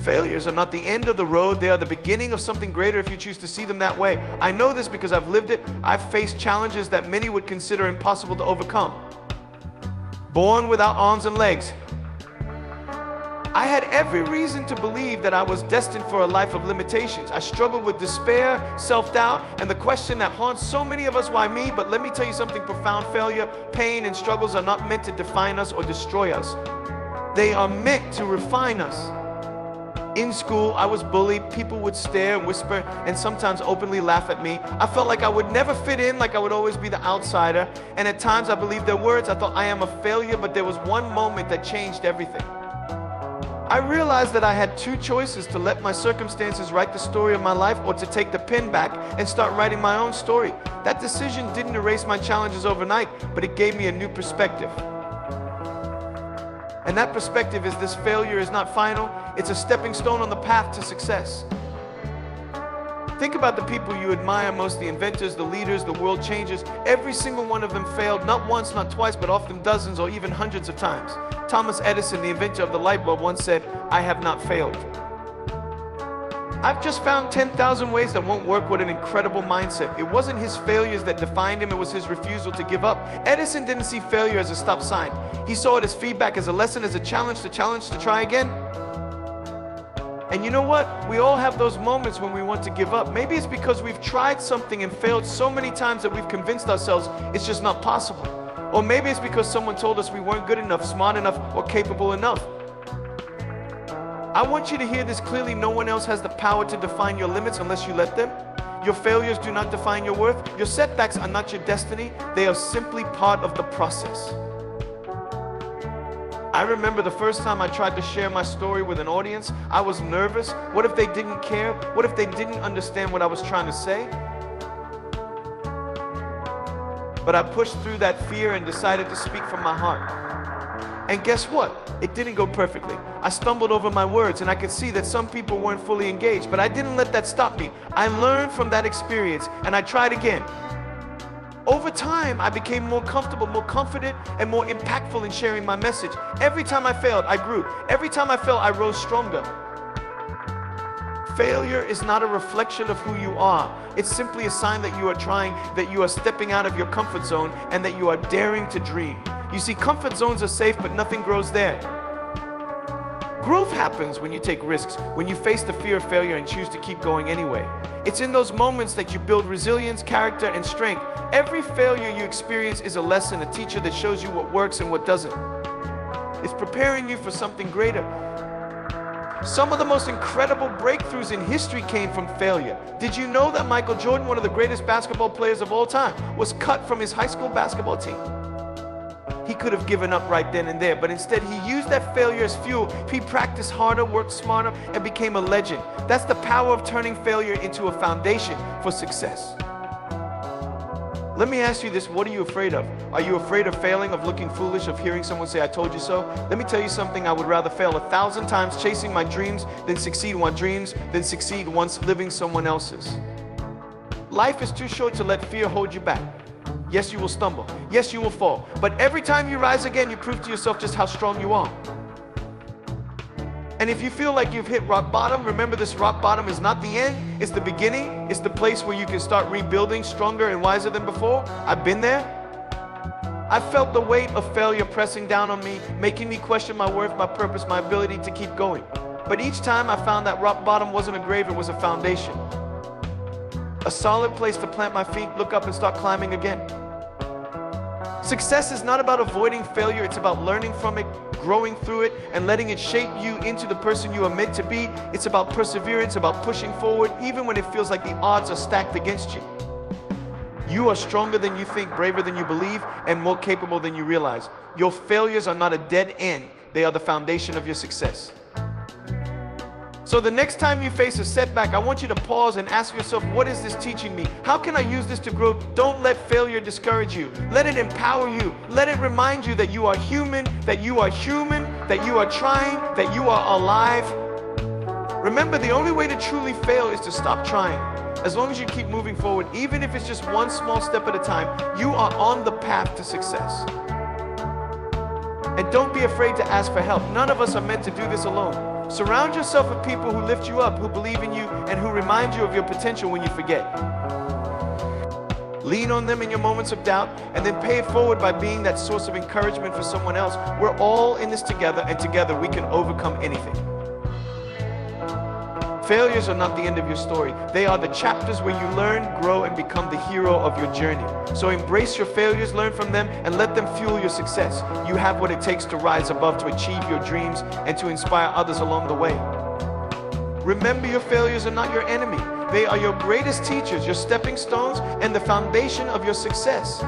Failures are not the end of the road. They are the beginning of something greater if you choose to see them that way. I know this because I've lived it. I've faced challenges that many would consider impossible to overcome. Born without arms and legs. I had every reason to believe that I was destined for a life of limitations. I struggled with despair, self-doubt, and the question that haunts so many of us, why me? But let me tell you something profound. Failure, pain, and struggles are not meant to define us or destroy us. They are meant to refine us. In school, I was bullied. People would stare, whisper, and sometimes openly laugh at me. I felt like I would never fit in, like I would always be the outsider. And at times I believed their words. I thought I am a failure, but there was one moment that changed everything. I realized that I had two choices: to let my circumstances write the story of my life, or to take the pen back and start writing my own story. That decision didn't erase my challenges overnight, but it gave me a new perspective. And that perspective is this: failure is not final. It's a stepping stone on the path to success. Think about the people you admire most, the inventors, the leaders, the world changers. Every single one of them failed, not once, not twice, but often dozens or even hundreds of times. Thomas Edison, the inventor of the light bulb, once said, "I have not failed." I've just found 10,000 ways that won't work with an incredible mindset. It wasn't his failures that defined him, it was his refusal to give up. Edison didn't see failure as a stop sign. He saw it as feedback, as a lesson, as a challenge to try again. And you know what? We all have those moments when we want to give up. Maybe it's because we've tried something and failed so many times that we've convinced ourselves it's just not possible. Or maybe it's because someone told us we weren't good enough, smart enough, or capable enough. I want you to hear this clearly. No one else has the power to define your limits unless you let them. Your failures do not define your worth. Your setbacks are not your destiny. They are simply part of the process. I remember the first time I tried to share my story with an audience. I was nervous. What if they didn't care? What if they didn't understand what I was trying to say? But I pushed through that fear and decided to speak from my heart. And guess what? It didn't go perfectly. I stumbled over my words, and I could see that some people weren't fully engaged, but I didn't let that stop me. I learned from that experience, and I tried again. Over time, I became more comfortable, more confident, and more impactful in sharing my message. Every time I failed, I grew. Every time I fell, I rose stronger. Failure is not a reflection of who you are. It's simply a sign that you are trying, that you are stepping out of your comfort zone, and that you are daring to dream. You see, comfort zones are safe, but nothing grows there. Growth happens when you take risks, when you face the fear of failure and choose to keep going anyway. It's in those moments that you build resilience, character, and strength. Every failure you experience is a lesson, a teacher that shows you what works and what doesn't. It's preparing you for something greater. Some of the most incredible breakthroughs in history came from failure. Did you know that Michael Jordan, one of the greatest basketball players of all time, was cut from his high school basketball team? He could have given up right then and there, but instead he used that failure as fuel. He practiced harder, worked smarter, and became a legend. That's the power of turning failure into a foundation for success. Let me ask you this: what are you afraid of? Are you afraid of failing, of looking foolish, of hearing someone say, "I told you so"? Let me tell you something: I would rather fail 1,000 times chasing my dreams than succeed on dreams, than succeed once living someone else's. Life is too short to let fear hold you back. Yes, you will stumble. Yes, you will fall. But every time you rise again, you prove to yourself just how strong you are. And if you feel like you've hit rock bottom, remember this: rock bottom is not the end, it's the beginning. It's the place where you can start rebuilding stronger and wiser than before. I've been there. I felt the weight of failure pressing down on me, making me question my worth, my purpose, my ability to keep going. But each time I found that rock bottom wasn't a grave, it was a foundation. A solid place to plant my feet, look up, and start climbing again. Success is not about avoiding failure, it's about learning from it, growing through it, and letting it shape you into the person you are meant to be. It's about perseverance, about pushing forward, even when it feels like the odds are stacked against you. You are stronger than you think, braver than you believe, and more capable than you realize. Your failures are not a dead end, they are the foundation of your success. So the next time you face a setback, I want you to pause and ask yourself, what is this teaching me? How can I use this to grow? Don't let failure discourage you. Let it empower you. Let it remind you that you are human, that you are trying, that you are alive. Remember, the only way to truly fail is to stop trying. As long as you keep moving forward, even if it's just one small step at a time, you are on the path to success. And don't be afraid to ask for help. None of us are meant to do this alone. Surround yourself with people who lift you up, who believe in you, and who remind you of your potential when you forget. Lean on them in your moments of doubt, and then pay it forward by being that source of encouragement for someone else. We're all in this together, and together we can overcome anything. Failures are not the end of your story. They are the chapters where you learn, grow, and become the hero of your journey. So embrace your failures, learn from them, and let them fuel your success. You have what it takes to rise above, to achieve your dreams, and to inspire others along the way. Remember, your failures are not your enemy. They are your greatest teachers, your stepping stones, and the foundation of your success.